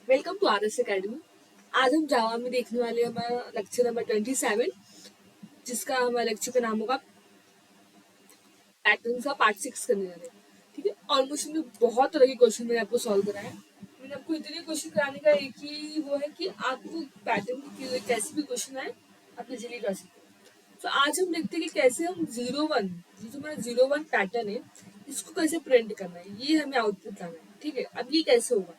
Welcome to RS academy. आज हम जावा में देखने वाले हैं हमारा लेक्चर नंबर 27, जिसका हमारा लेक्चर का नाम होगा पैटर्न का पार्ट 6 करने वाले हैं। ठीक है, ऑलमोस्ट हमने बहुत तरह के क्वेश्चन मैंने आपको सॉल्व कराया। मैंने आपको इतने क्वेश्चन कराने का एक ही वो है कि आपको पैटर्न की कैसे भी क्वेश्चन आए आप इजीली कर सकते हो। तो आज हम देखते हैं कि कैसे हम 01, ये जो हमारा 01 पैटर्न है, इसको कैसे प्रिंट करना है, ये हमें आउटपुट लाना है। ठीक है, अब ये कैसे होगा,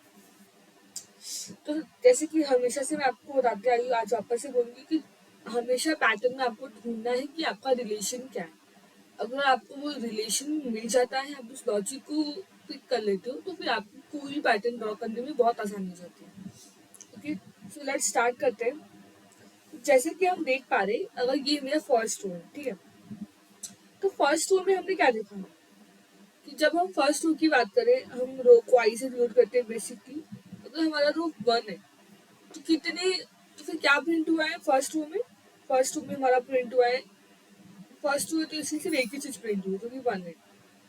तो जैसे कि हमेशा से मैं आपको बताते आई हूँ, आज वापस से बोलूंगी कि हमेशा पैटर्न में आपको ढूंढना है कि आपका रिलेशन क्या है। अगर आपको वो रिलेशन मिल जाता है, आप उस लॉजिक को पिक कर लेते हो, तो फिर आपको कोई भी पैटर्न ड्रॉ करने में बहुत आसानी हो जाती है। ओके, सो लेट्स स्टार्ट करते हैं। जैसे कि हम देख पा रहे, अगर ये मेरा फर्स्ट रो है, ठीक है, तो फर्स्ट रो में हमने क्या देखा कि जब हम फर्स्ट रो की बात करें, हम रो को आई से डिनोट करते हैं बेसिकली। अगर हमारा रो 1 है, तो कितने, तो फिर क्या प्रिंट हुआ है फर्स्ट रो में? फर्स्ट रो में हमारा प्रिंट हुआ है, फर्स्ट रो तो इसमें सिर्फ एक ही चीज प्रिंट हुई, जो कि 1 है।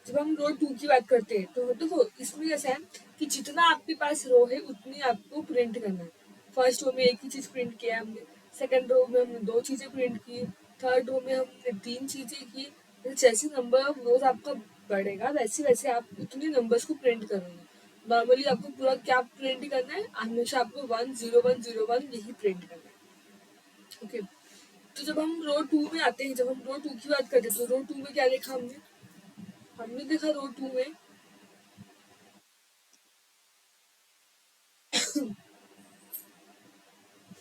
जब हम रो 2 की बात करते हैं, तो देखो इसमें ऐसा है कि जितना आपके पास रो है उतनी आपको प्रिंट करना है। फर्स्ट रो में एक ही चीज प्रिंट किया हमने, सेकंड रो में हमने 2 चीजें प्रिंट की, थर्ड रो में हमने 3 चीजें की। जैसे नंबर ऑफ रोज आपका बढ़ेगा, वैसे वैसे आप उतने नंबर्स को प्रिंट करोगे। नॉर्मली आपको पूरा क्या प्रिंट करना है, हमेशा आपको 1 0 1 0 1 यही प्रिंट करना है। ओके, तो जब हम रो 2 में आते हैं, जब हम रो 2 की बात करते हैं, तो रो 2 में क्या देखा हमने? हमने देखा रो 2 में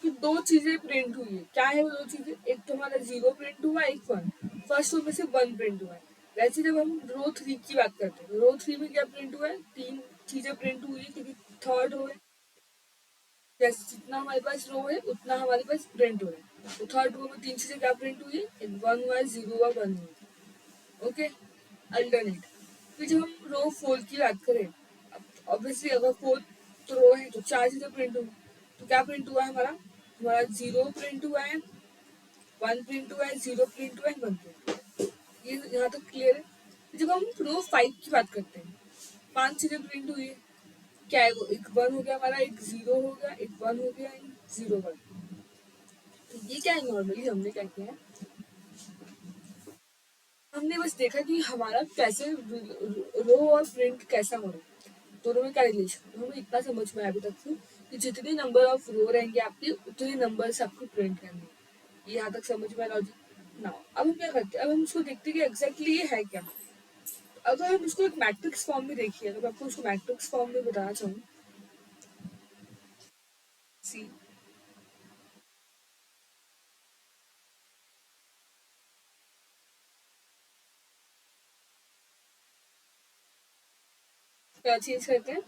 कि 2 चीजें प्रिंट हुई है। क्या है वो 2 चीजें? एक तो हमारा 0 प्रिंट हुआ, एक 1। फर्स्ट रो में से 1 प्रिंट हुआ है। वैसे जब हम रो 3 की बात करते हैं, रो 3 में क्या प्रिंट हुआ है? 3 चीजें प्रिंट हुई है, क्योंकि थर्ड रो है। जैसे जितना हमारे पास रो है उतना हमारे पास प्रिंट हो रहा है। तो थर्ड रो में 3 चीजें क्या प्रिंट हुई है? एक 1 हुआ है, 0 हुआ, 1 हुआ। Okay, alternate. फिर जब हम रो 4 की बात करें, ऑब्वियसली अगर 4 रो है तो 4 चीजें प्रिंट होंगी। तो क्या प्रिंट हुआ है हमारा? हमारा 0 प्रिंट हुआ है, 1 प्रिंट हुआ है, 0 प्रिंट हुआ है, 1 प्रिंट। ये यहाँ तक क्लियर है। जब हम रो 5 की बात करते हैं, 5 चीजें प्रिंट हुई है। क्या है वो? एक 1 हो गया हमारा, एक 0 हो गया, एक 1 हो गया, एक 0 1। तो ये क्या है? नॉर्मली हमने क्या किया है, हमने बस देखा कि हमारा कैसे रो और प्रिंट कैसा हो रहा है, दोनों में क्या रिलेशन। हमें इतना समझ में आया अभी तक से कि जितने नंबर ऑफ रो रहेंगे आपके, उतने नंबर से आपको प्रिंट करने हैं। ये यहाँ तक समझ में लॉजिक ना। अब हम क्या करते हैं, अब हम उसको देखते हैं कि एग्जैक्टली ये है क्या। अगर हम इसको एक मैट्रिक्स फॉर्म में देखिए, तो मैं आपको उसको मैट्रिक्स फॉर्म में बताना चाहूँ। सी, क्या चेंज करते हैं?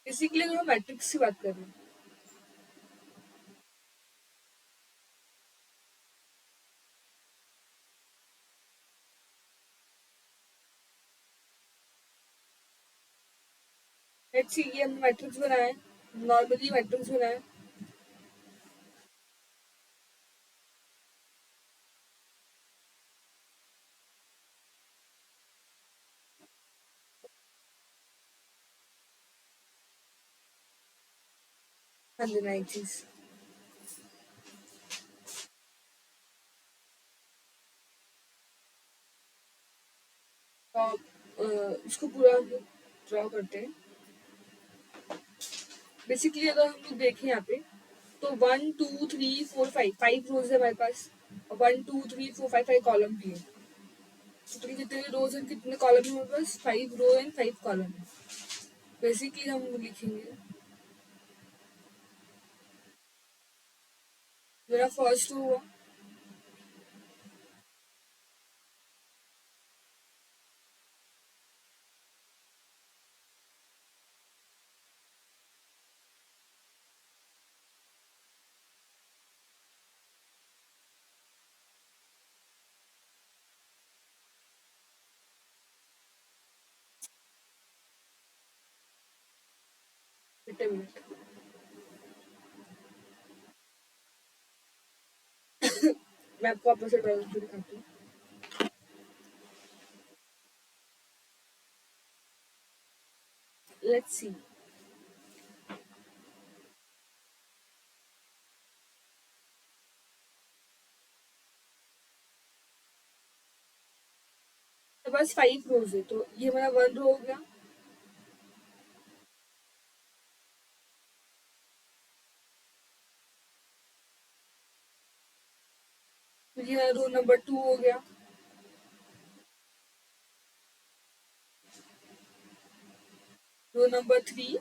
बेसिकली अगर हम मैट्रिक्स की बात करें, लेट्स सी, ये हम मैट्रिक्स बनाए, नॉर्मली मैट्रिक्स बनाए। 190। इसको पूरा हम ड्रॉ करते हैं। बेसिकली अगर हम लोग देखें यहाँ पे, तो 1 2 3 4 5 रोज है हमारे पास, और 1 2 3 4 5 कॉलम भी है। तो कितने रोज एंड कितने कॉलम है हमारे पास? 5 रो एंड 5 कॉलम है। बेसिकली हम लिखेंगे, मेरा फर्स्ट रो हुआ, मिनट, मैं आपको वापस से ड्रॉ करके दिखाती हूँ। Let's see. बस 5 रोज है, तो ये हमारा 1 रो हो गया। तो ये रो नंबर 2 हो गया। रो नंबर 3,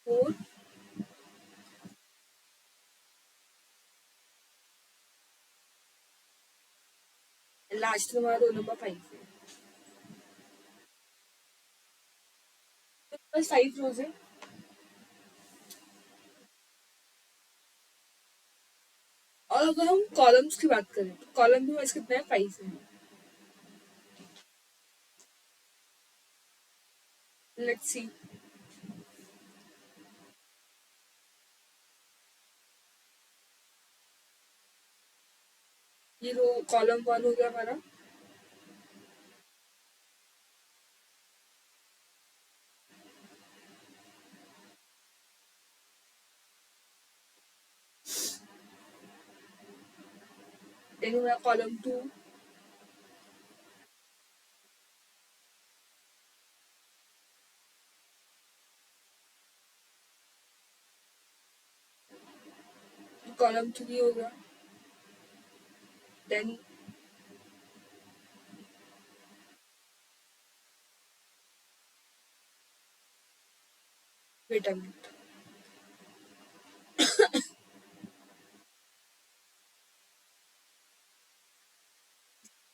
4, लास्ट में हमारा रो नंबर 5 है। तो बस 5 रोज है। और अगर हम कॉलम्स की बात करें तो कॉलम भी हमारे कितना है, 5 है। Let's see. ये रो कॉलम 1 हो गया हमारा। देन हमारा कॉलम 2, कॉलम 3 हो गया। Then wait a minute,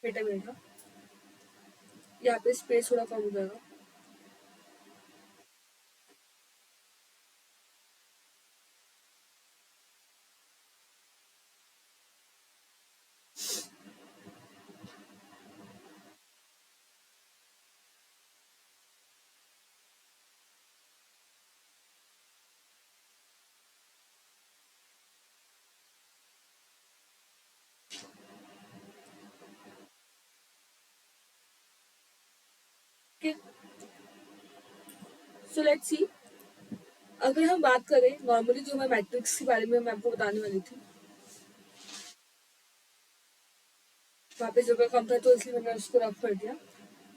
wait a minute, यहाँ पे स्पेस थोड़ा कम हो जाएगा। Okay, so let's see. अगर हम बात करें नॉर्मली जो मैं मैट्रिक्स के बारे में मैं आपको बताने वाली थी, वहाँ पे जगह कम था तो इसलिए मैंने उसको रफ कर दिया।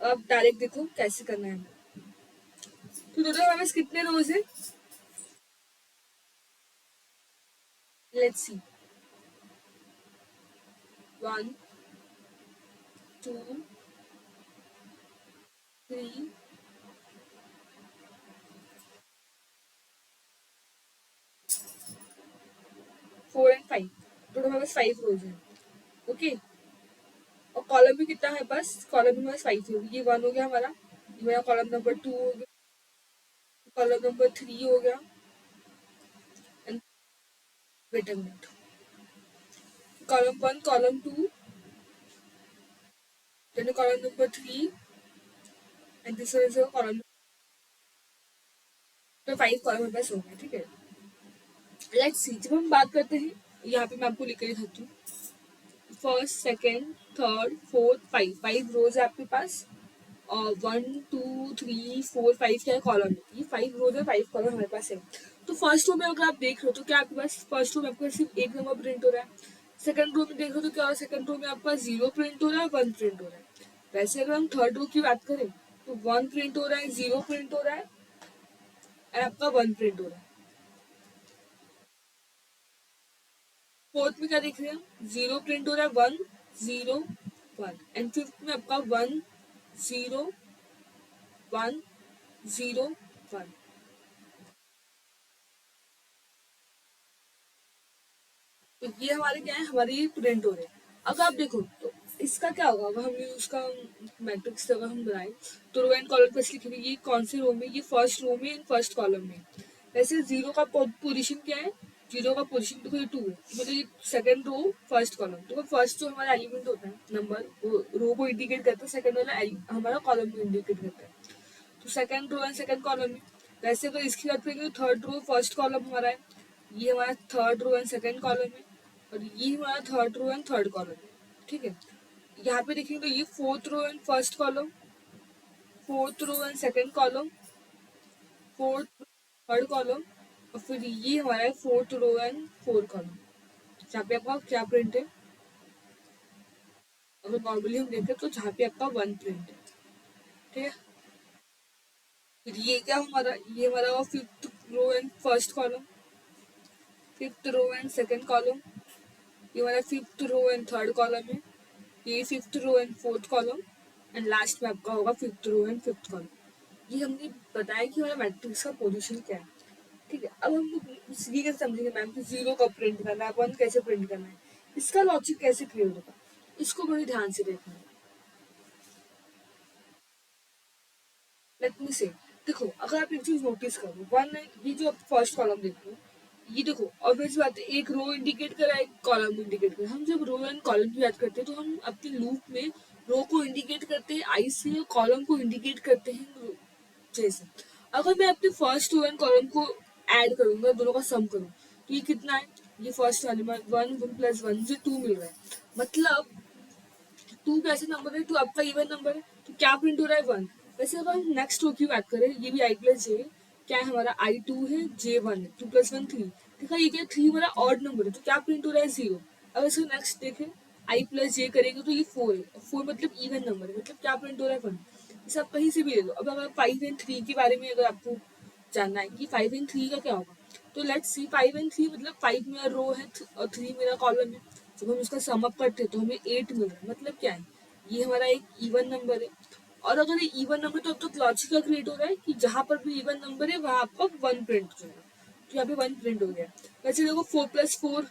अब डायरेक्ट देखो कैसे करना है। तो टोटल हमारे पास कितने रोज है, लेट्स सी। 1, 2, 3, 4 एंड 5। टोटल हमारे पास 5 रोज है। ओके, और कॉलम भी कितना है, बस कॉलम भी हमारे 5 है। ये 1 हो गया हमारा, ये मेरा कॉलम नंबर 2 हो गया, कॉलम नंबर 3 हो गया। And wait a minute, column 1, column 2, then column number 3, and this is column. तो 5 कॉलम हमारे पास हो गया, ठीक है। लेट्स सी, जब हम बात करते हैं, यहाँ पे मैं आपको लिख के दिखाती हूँ। फर्स्ट, सेकेंड, थर्ड, फोर्थ, 5, 5 रोज है आपके पास। और 1, 2, 3, 4, 5 क्या है, कॉलम है। ये 5 रोज है, 5 कॉलम हमारे पास है। तो फर्स्ट रो में अगर आप देख रहे हो तो क्या आपके पास फर्स्ट रो में आपके पास सिर्फ एक नंबर प्रिंट हो रहा है। सेकंड रो में देख रहे हो तो क्या हो रहा है, सेकंड रो में आपके पास 0 प्रिंट हो रहा है, 1 प्रिंट हो रहा है। वैसे अगर हम थर्ड रो की बात करें तो 1 प्रिंट हो रहा है, 0 प्रिंट हो रहा है, और आपका 1 प्रिंट हो रहा है। फोर्थ में क्या देख रहे हैं, 0 प्रिंट हो रहा है, 1, 0, 1। एंड फिफ्थ में आपका 1, 0, 1, 0, 1। तो ये हमारे क्या है, हमारे ये प्रिंट हो रहे हैं। अब आप देखो तो इसका क्या होगा, अगर हम उसका मैट्रिक्स अगर हम बनाए तो रो एंड कॉलम कैसे लिखेंगे, ये कौन से रो में, ये फर्स्ट रो में, फर्स्ट कॉलम में। वैसे जीरो का पोजीशन क्या है, जीरो का पोजीशन देखो ये 2 है, मतलब ये सेकंड रो फर्स्ट कॉलम। तो फर्स्ट जो हमारा एलिमेंट होता है नंबर, वो रो को इंडिकेट करता है, सेकंड वाला हमारा कॉलम को इंडिकेट करता है। तो second row and second column में। वैसे अगर इसकी बात करेंगे तो थर्ड रो फर्स्ट कॉलम हमारा है, ये हमारा third row and second column है, और ये हमारा third row and third column है, ठीक है। यहाँ पे देखेंगे तो ये fourth row and first column, fourth row and second column, fourth third column, और फिर ये हमारा है fourth row and fourth column. जहाँ पे आपका क्या प्रिंट है, अगर नॉर्मली हम देखें तो जहाँ पे आपका वन प्रिंट है, ठीक है। फिर ये हमारा fifth row and first column, fifth row and second column, ये हमारा fifth row and third column है, ये fifth row and fourth column, and last में आपका होगा fifth row and fifth column. ये हमने बताया कि हमारा मैट्रिक्स का पोजीशन क्या है, ठीक है। अब हम लोग ये कैसे समझेंगे मैम कि जीरो कब प्रिंट करना है, वन कैसे प्रिंट करना है, इसका लॉजिक कैसे क्लियर होगा, इसको बड़ी ध्यान से देखना है। लेट मी से, देखो अगर आप एक चीज नोटिस करो, वन ये जो आप फर्स्ट कॉलम देख रहे हो, ये देखो ऑब्वियस बात है, एक रो इंडिकेट करा एक कॉलम इंडिकेट करा। हम जब रो एंड कॉलम की बात करते हैं तो हम अपने लूप में रो को इंडिकेट करते हैं आई से और कॉलम को इंडिकेट करते हैं जैसे। अगर मैं अपने फर्स्ट रो एंड कॉलम को ऐड करूंगा, दोनों का सम करूँ, तो ये कितना है, ये फर्स्ट वाले में वन वन प्लस वन से टू मिल रहा है, मतलब टू कैसे नंबर है, टू आपका इवन नंबर है, तो क्या प्रिंट हो रहा है, वन। वैसे अब हम नेक्स्ट रो की बात करें, ये भी आई प्लस जे, क्या है हमारा आई टू है, जे वन है, टू प्लस वन थ्री, देखा ये क्या थ्री हमारा ऑड नंबर है, तो क्या प्रिंट हो रहा है, जीरो। अब इसको नेक्स्ट देखें, आई प्लस जे करेंगे तो ये फोर है, फोर मतलब इवन नंबर है, मतलब क्या प्रिंट हो रहा है, वन। इसे आप कहीं से भी ले लो। अब अगर फाइव एंड थ्री के बारे में अगर आपको जानना है कि फाइव एंड थ्री का क्या होगा, तो let's see, five and three मतलब फाइव मेरा रो है और थ्री मेरा कॉलम है। जब हम इसका सम अप करते हैं तो हमें एट मिल रहा है, मतलब क्या है, ये हमारा एक इवन नंबर है। और अगर ये इवन नंबर तो अब तो लॉजिक का क्रिएट हो रहा है कि जहां पर भी इवन नंबर है वहां आपका वन प्रिंट हो जाएगा, तो यहाँ पे वन प्रिंट हो गया। वैसे देखो फोर प्लस फोर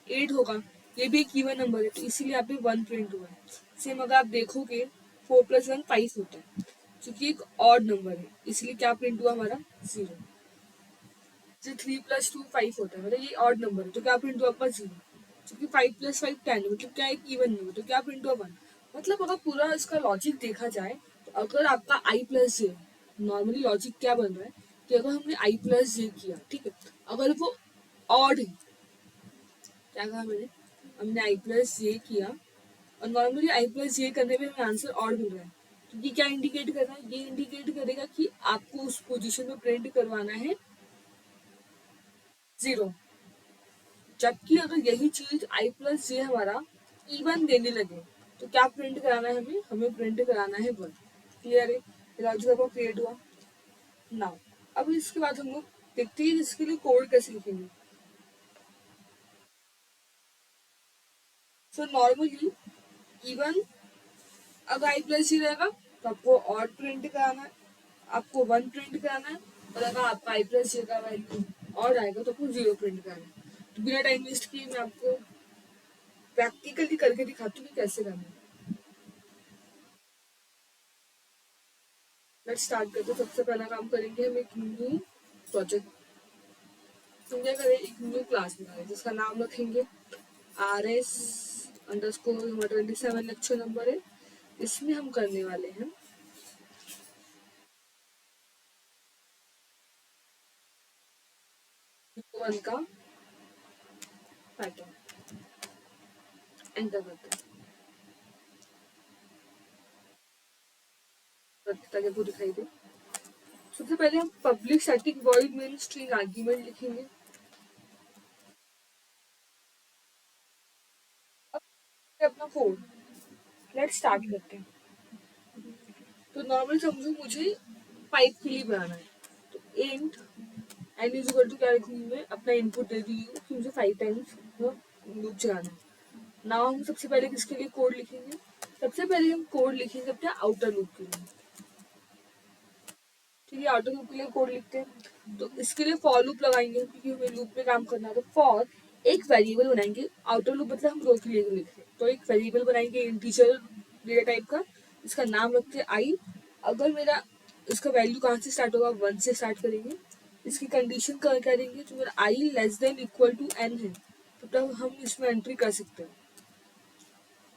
एट होगा, ये भी एक इवन नंबर है, तो इसीलिए यहाँ पे वन प्रिंट हुआ है। सेम अगर आप देखोगे, फोर प्लस वन फाइव होता है, क्योंकि एक ऑड नंबर है, इसलिए क्या प्रिंट हुआ हमारा, जीरो। जो थ्री प्लस टू फाइव होता है, मतलब ये ऑड नंबर है, तो क्या प्रिंट हुआ आपका, जीरो। क्योंकि फाइव प्लस फाइव टेन, मतलब क्या एक इवन नंबर, तो क्या प्रिंट हुआ, वन। मतलब अगर पूरा इसका लॉजिक देखा जाए, तो अगर आपका आई प्लस जे, नॉर्मली लॉजिक क्या बन रहा है कि अगर हमने आई प्लस जे किया, ठीक है, अगर वो ऑड है, क्या कहा मैंने, हमने आई प्लस जे किया और नॉर्मली आई प्लस जे करने में हमें आंसर ऑड मिल रहा है, तो ये क्या इंडिकेट कर रहा है, ये इंडिकेट करेगा कि आपको उस पोजीशन में प्रिंट करवाना है जीरो। जबकि अगर यही चीज आई प्लस जे हमारा इवन देने लगे, तो क्या प्रिंट कराना है, हमें हमें प्रिंट कराना है वन। क्लियर है, लॉजिक आपको क्रिएट हुआ नाउ। अब इसके बाद हम लोग देखते हैं इसके लिए कोड कैसे लिखेंगे। सो नॉर्मली इवन अगर आई प्लस जी रहेगा तो आपको ऑड प्रिंट कराना है, आपको वन प्रिंट कराना है, और अगर आपका आई प्लस जे का वैल्यू ऑड आएगा तो आपको जीरो प्रिंट कराना है। तो बिना टाइम वेस्ट किए मैं आपको प्रैक्टिकली करके दिखाती हूँ कि कैसे करना है। लेट्स स्टार्ट करते हैं। सबसे पहला काम करेंगे हम एक न्यू प्रोजेक्ट, हम क्या करें, एक न्यू क्लास बनाएंगे जिसका नाम रखेंगे RS अंडरस्कोर, हमारा 27 लेक्चर नंबर है। इसमें हम करने वाले हैं वन का पैटर्न, एंटर करते हैं ताकि आपको दिखाई दे। सबसे पहले हम public static void main string argument लिखेंगे। अब अपना कोड, लेट्स स्टार्ट करते हैं। तो नॉर्मल समझो मुझे पाइप के लिए बनाना है, तो int n is equal to क्या लिखूंगी, मैं अपना इनपुट दे दी हूँ कि मुझे फाइव टाइम्स लूप चलाना है। नाउ हम सबसे पहले किसके लिए कोड लिखेंगे, सबसे पहले हम कोड लिखेंगे अपने आउटर लूप के लिए। ठीक है, आउटर लूप के लिए कोड लिखते हैं, तो इसके लिए फॉर लूप लगाएंगे क्योंकि हमें लूप में काम करना है। तो फॉर एक वेरिएबल बनाएंगे, आउटर लूप मतलब हम रो के लिए लिख रहे हैं, तो एक वेरिएबल बनाएंगे इंटीजर डेटा टाइप का, इसका नाम रखते हैं आई। अगर मेरा इसका वैल्यू कहाँ से स्टार्ट होगा, वन से स्टार्ट करेंगे। इसकी कंडीशन क्या देंगे, तो मेरा I less than equal to N है, तब हम इसमें एंट्री कर सकते हैं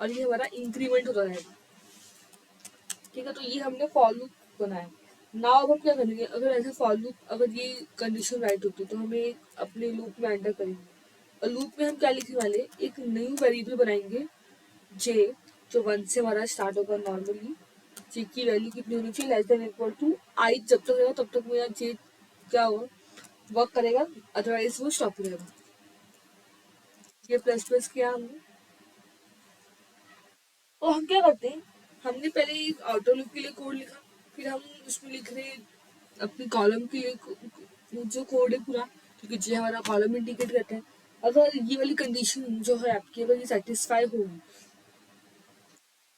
और ये हमारा इंक्रीमेंट होता रहेगा। ठीक है, तो ये हमने फॉर लूप बनाया। नाउ अब हम क्या करेंगे, अगर ऐसे फॉर लूप अगर ये कंडीशन राइट होती है तो हमें अपने लूप में एंटर करेंगे, और लूप में हम क्या लिखने वाले, एक न्यू वेरिएबल बनाएंगे जे, तो 1 से हमारा स्टार्ट होगा नॉर्मली। जे की वैल्यू कितनी होनी चाहिए, लेस देन इक्वल टू आई जब तक रहेगा तब तक मेरा जे क्या होगा, वर्क करेगा, अदरवाइज वो स्टॉप हो जाएगा। ये प्लस प्लस किया हमने, और हम क्या करते हैं, हमने पहले आउटर लूप के लिए कोड लिखा, फिर हम उसमें लिख रहे हैं अपनी कॉलम के लिए जो कोड है पूरा, क्योंकि जो हमारा कॉलम इंडिकेट करता है। अगर ये वाली कंडीशन जो है आपकी अगर ये सेटिस्फाई होगी,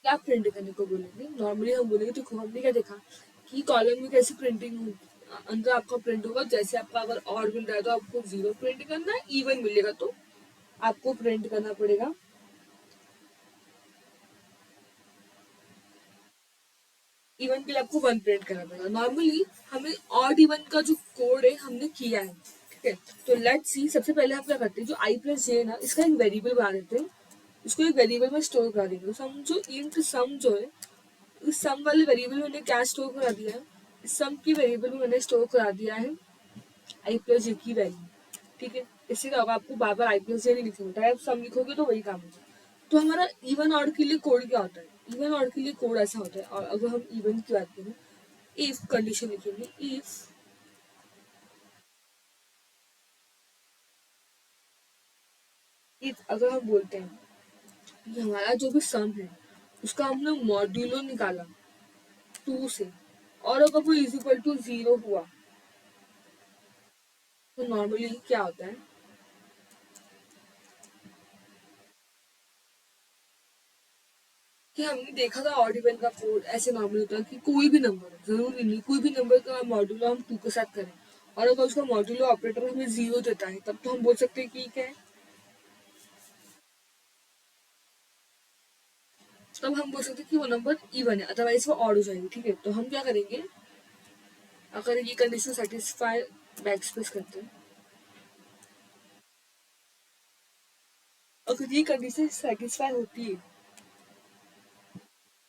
क्या प्रिंट करने को बोलेंगे, नॉर्मली हम बोलेंगे, देखो हमने क्या देखा कि कॉलम में कैसी प्रिंटिंग होगी, अंदर आपका प्रिंट होगा, जैसे आपका अगर और मिल रहा है तो आपको 0 प्रिंट करना है, इवन मिलेगा तो आपको प्रिंट करना पड़ेगा इवन के लिए आपको 1 प्रिंट करना पड़ेगा। नॉर्मली हमें ऑड इवन का जो कोड है हमने किया है, ठीक है। तो लेट्स सी, सबसे पहले हम क्या करते हैं, जो आई प्लस जे है ना, इसका एक वेरिएबल बना देते हैं, इसको एक वेरिएबल में स्टोर करा देंगे। तो हम जो इंट सम जो है, इस सम वाले वेरिएबल में मैंने क्या स्टोर करा दिया है, इस सम की वेरिएबल में मैंने स्टोर करा दिया है आई प्लस जे की वैल्यू, ठीक है। इससे क्या होगा, आपको बार बार आई प्लस जे नहीं लिखना होता है, आप सम लिखोगे तो वही काम होगा। तो हमारा इवन ऑड के लिए कोड क्या होता है, इवन ऑड के लिए कोड ऐसा होता है, और अगर हम इवन की बात करें, इफ कंडीशन लिखेंगे, इफ अगर हम बोलते हैं कि हमारा जो भी सम है उसका हमने मॉड्यूलो निकाला 2 से, और अगर वो इज इक्वल टू 0 हुआ, तो नॉर्मली क्या होता है कि हमने देखा था ऑड इवन का कोड ऐसे नॉर्मल होता है कि कोई भी नंबर, जरूरी नहीं कोई भी नंबर का मॉड्यूलो हम 2 के साथ करें, और अगर उसका मॉड्यूलो ऑपरेटर हमें 0 देता है, तब तो हम बोल सकते हैं कि क्या है, तब हम बोल सकते हैं कि वो नंबर इवन है, अदरवाइज वो ऑड हो जाएगी, ठीक है। तो हम क्या करेंगे, अगर ये कंडीशन सेटिस्फाई, बैक स्पेस करते हैं, अगर ये कंडीशन सेटिस्फाई होती है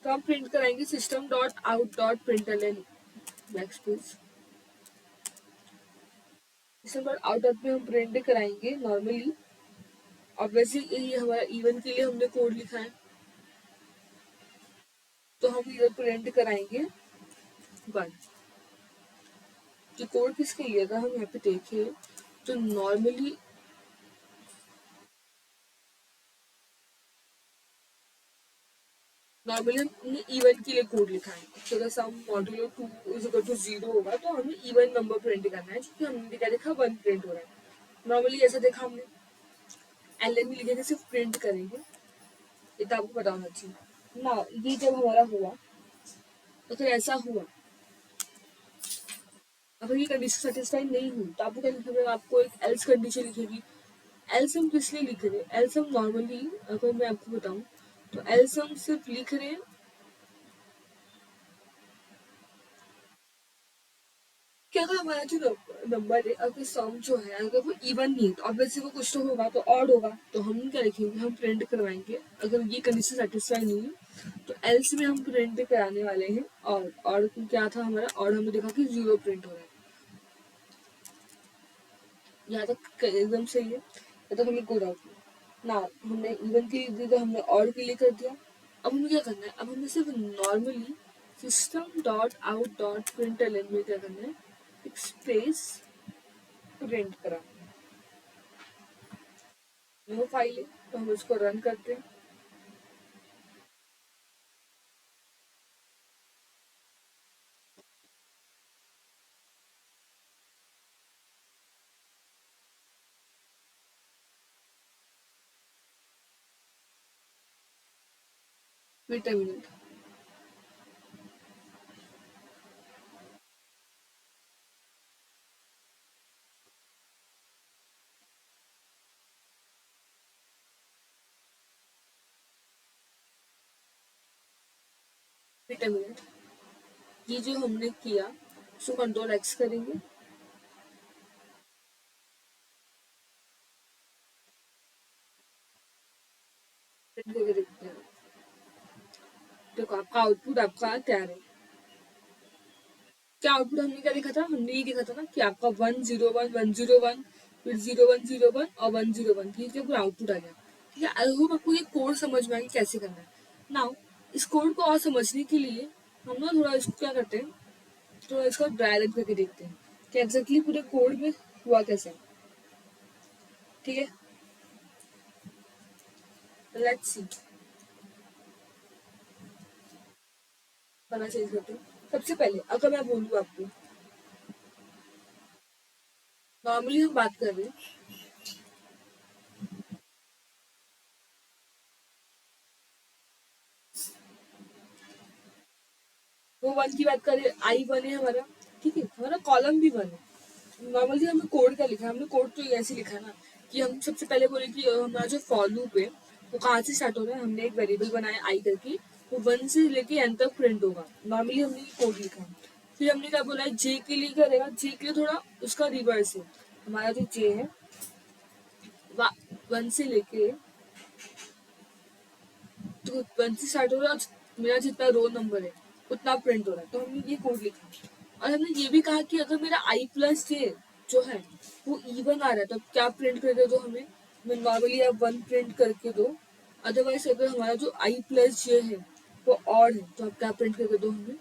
तो हम प्रिंट कराएंगे system dot out dot println, back space, system dot out dot में हम प्रिंट कराएंगे नॉर्मली। ऑब्वियसली ये हमारा इवन के लिए हमने कोड लिखा है, तो हम इधर प्रिंट कराएंगे 1। जो कोड किसके लिए था हम यहाँ पे देखें, तो नॉर्मली हमने इवन के लिए कोड लिखा है, तो अगर सम मॉड्यूलो 2 इज इक्वल टू 0 होगा तो हमें इवन नंबर प्रिंट करना है, क्योंकि हमने क्या देखा 1 प्रिंट हो रहा है। नॉर्मली ऐसा देखा हमने, एलएन में लिखेंगे सिर्फ प्रिंट करेंगे, ये तो आपको पता होना चाहिए ना। ये जब हमारा हुआ, तो फिर ऐसा हुआ, अगर ये कंडीशन सेटिस्फाई नहीं हुई तो आपको क्या लिखेगा, आपको एक एल्स कंडीशन लिखेगी। एल्स हम किस लिए लिख रहे हैं, एल्स हम नॉर्मली अगर मैं आपको बताऊं तो एल्स हम सिर्फ लिख रहे हैं कि अगर हमारा जो नंबर है, अगर सम जो है अगर वो इवन नहीं है तो ऑब्वियसली वो कुछ तो होगा, तो ऑड होगा, तो हम क्या लिखेंगे, हम प्रिंट करवाएंगे। अगर ये कंडीशन सेटिस्फाई नहीं है तो एल्स में हम प्रिंट कराने वाले हैं और क्या था हमारा, और हमने देखा कि 0 प्रिंट हो रहा है। यहाँ तक एकदम सही है, यहाँ तक हमें कोई डाउट नहीं ना। हमने इवन के लिए दिया तो हमने ऑड के लिए कर दिया। अब हमें क्या करना है, अब हमें सिर्फ normally system dot out dot println में क्या करना है, एक स्पेस प्रिंट कराना है। न्यू फाइल है तो हम इसको रन करते हैं। Wait a minute, wait a minute, ये जो हमने किया उसको कंट्रोल एक्स करेंगे, प्रिंट करके देखते हैं। देखो आपका आउटपुट आपका तैयार है। क्या आउटपुट हमने क्या देखा था, हमने ये देखा था ना कि आपका 101 101, फिर 0101 और 101, ठीक है, पूरा आउटपुट आ गया। ठीक है, आई होप आपको ये कोड समझ में आ गया कैसे करना है। नाउ इस कोड को और समझने के लिए हम ना थोड़ा इसको क्या करते हैं, थोड़ा इसको ड्राई रन करके देखते हैं कि एग्जैक्टली पूरे कोड में हुआ कैसे। ठीक है, लेट्स सी। खाना चेंज करते हैं। सबसे पहले अगर मैं बोलूँ आपको, नॉर्मली हम बात कर रहे हैं, वो वन की बात करें, आई वन है हमारा, ठीक है, हमारा कॉलम भी वन है। नॉर्मली हमने कोड क्या लिखा है, हमने कोड तो ऐसे लिखा है ना कि हम सबसे पहले बोले कि हमारा जो फॉर लूप है वो कहाँ से स्टार्ट हो रहा है। हमने एक वेरिएबल बनाया आई करके, वो वन से लेके एन तक प्रिंट होगा। नॉर्मली हमने ये कोड लिखा है। फिर हमने क्या बोला है, जे के लिए क्या रहेगा, जे के लिए थोड़ा उसका रिवर्स है। हमारा जो जे है वन से लेके, तो वन से स्टार्ट हो रहा है, मेरा जितना रोल नंबर है उतना प्रिंट हो रहा है, तो हमने ये कोड लिखा। और हमने ये भी कहा कि अगर मेरा आई प्लस जे जो है वो इवन आ रहा है तो क्या प्रिंट करके दो हमें। नॉर्मली आप वन प्रिंट करके दो, अदरवाइज अगर हमारा जो आई प्लस जे है वो ऑड है तो आप क्या प्रिंट करके दो हमें,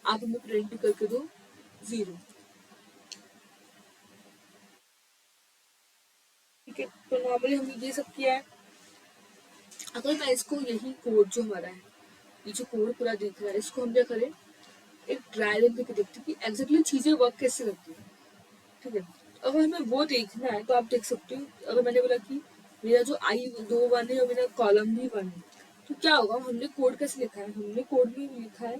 आप हमें प्रिंट करके दो जीरो। ठीक है, तो नॉर्मली हमने ये सब किया है। अगर मैं इसको यही कोड जो हमारा है, ये जो कोड पूरा दिख रहा है, इसको हम क्या करें, एक ट्रायल रन करके देखते हैं कि एग्जैक्टली चीजें वर्क कैसे करती है। ठीक है, अगर हमें वो देखना है तो आप देख सकते हो, अगर मैंने बोला कि मेरा जो आई दो वन है और मेरा कॉलम भी वन है, तो क्या होगा, हमने कोड कैसे लिखा है, हमने कोड में लिखा है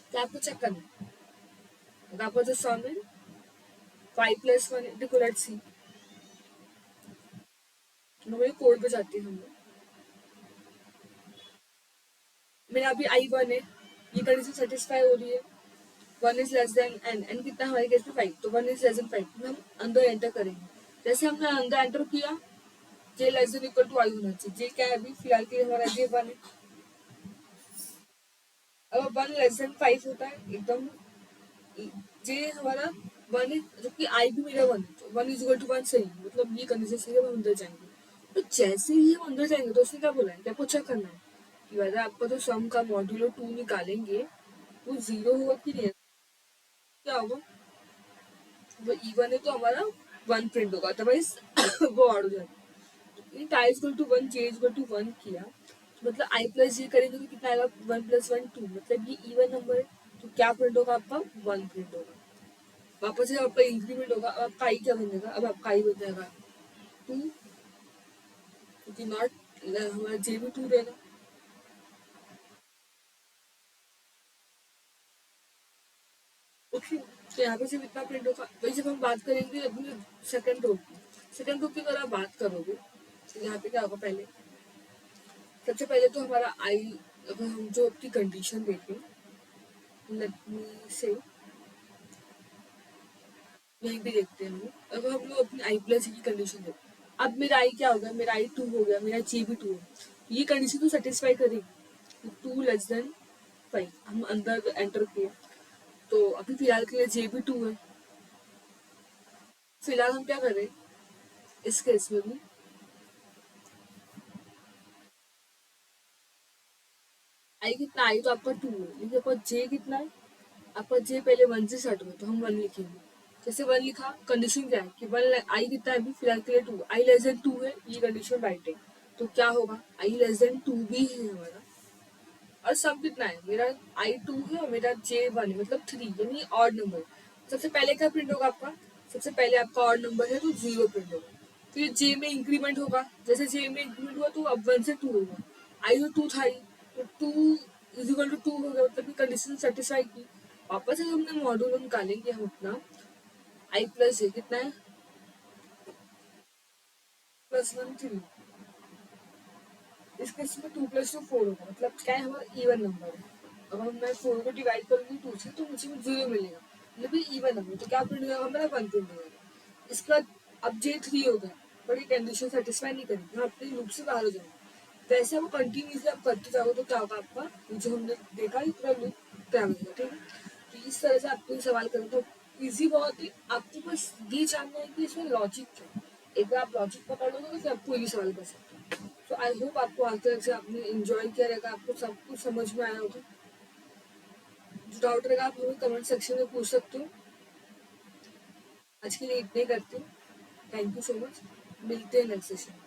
कि आपको चेक करना है। अगर आपका जो सम है 5+1, देखो लेट्स सी, नॉर्मली कोड पे जाती है हम लोग। मेरा अभी आई वन है, ये कंडीशन सेटिस्फाई हो रही है, one is less than n, n कितना हमारे केस में फाइव, तो one is less than five, तो हम अंदर एंटर करेंगे। जैसे हमने अंदर एंटर किया, जे लेस देन इक्वल टू आई होना चाहिए। जे क्या है, अभी फिलहाल के लिए हमारा जे वन है। अगर वन लेस देन फाइव होता है एकदम, जे हमारा वन है जबकि आई भी मेरा वन है, तो one is equal to one सही, मतलब ये कंडीशन सही है, हम अंदर जाएंगे। तो जैसे ही हम अंदर जाएंगे तो उसने क्या बोला है कि आपको चेक करना है कि वैसे आपका जो सम का मॉड्यूलो टू निकालेंगे वो जीरो होगा कि नहीं। क्या होगा, वो इवन है तो हमारा वन प्रिंट होगा, अदरवाइज वो ऑड हो जाएगा। I equal to one, J equal to one किया, तो मतलब आई प्लस जे करेंगे तो कितना आएगा, वन प्लस वन टू, मतलब ये इवन नंबर है, तो क्या प्रिंट होगा आपका, वन प्रिंट होगा। वापस से आपका इंक्रीमेंट होगा, अब आपका आई क्या बनेगा, अब आपका आई बन जाएगा टू, क्योंकि नॉट हमारा जे भी टू रहेगा। ओके, तो यहाँ पे सिर्फ इतना प्रिंट होगा। वही जब हम बात करेंगे अपने सेकंड रो की, सेकंड रो की अगर आप बात करोगे तो यहाँ पे क्या होगा, पहले सबसे पहले तो हमारा आई, अगर हम जो अपनी कंडीशन देखें, लेट मी से यहीं पे देखते हैं हम लोग। अगर हम लोग अपनी आई प्लस की कंडीशन देखें, अब मेरा आई क्या हो गया, मेरा आई टू हो गया, मेरा जे भी टू है, ये कंडीशन तो सेटिस्फाई करेगी। टू लेस देन फाइव हम अंदर एंटर किए, तो अभी फिलहाल के लिए जे भी टू है। फिलहाल हम क्या करें इस केस में भी, आई कितना, आई तो आपका टू है, लेकिन आपका जे कितना है, आपका जे पहले वन से स्टार्ट हुआ तो हम वन लिखेंगे। जैसे वन लिखा, कंडीशन क्या है कि वन, आई कितना है अभी फिलहाल के लिए two, i less than two है, ये कंडीशन राइट है, तो क्या होगा, आई लेस देन टू भी है हमारा। और सब कितना है, मेरा आई टू है और मेरा जे वन है, मतलब थ्री, यानी ऑड नंबर। सबसे पहले क्या प्रिंट होगा आपका, सबसे पहले आपका ऑड नंबर है तो जीरो प्रिंट होगा। फिर जे में इंक्रीमेंट होगा, जैसे जे में इंक्रीमेंट हुआ तो अब वन से टू होगा, आई तो टू था ही, तो two is equal to two हो गया, मतलब कि कंडीशन सेटिस्फाई की। वापस से हमने मॉड्यूल निकालेंगे हम अपना, आई प्लस जे कितना है, प्लस वन थ्री, इस केस में टू प्लस टू फोर होगा, मतलब क्या है, हमारा इवन नंबर है। अब हम मैं फोर को डिवाइड करूंगी टू से तो मुझे जीरो मिलेगा, मतलब ये इवन नंबर, तो क्या प्रिंट होगा हमारा, वन प्रिंट होगा। इसका अब जे थ्री हो गया, पर ये कंडीशन सेटिस्फाई नहीं करेगी, हम अपने लूप से बाहर हो जाएंगे। तो ऐसे वो कंटिन्यूसली आप करते जाओगे तो क्या होगा, आपका जो हमने देखा ये पूरा लूप तैयार हो जाएगा। ठीक है, तो इस तरह से आपको सवाल करें तो इजी बहुत है, आपको बस ये जानना है कि इसमें लॉजिक क्या है। एक बार आप लॉजिक पकड़ लोगे तो फिर आपको ये सवाल कर सकते हो। तो आई होप आपको आज तक से आपने एंजॉय किया रहेगा, आपको सब कुछ समझ में आया होगा। जो डाउट रहेगा आप हमें कमेंट सेक्शन में पूछ सकते हो। आज के लिए इतने करती हूँ। Thank you so much. मिलते हैं नेक्स्ट सेशन।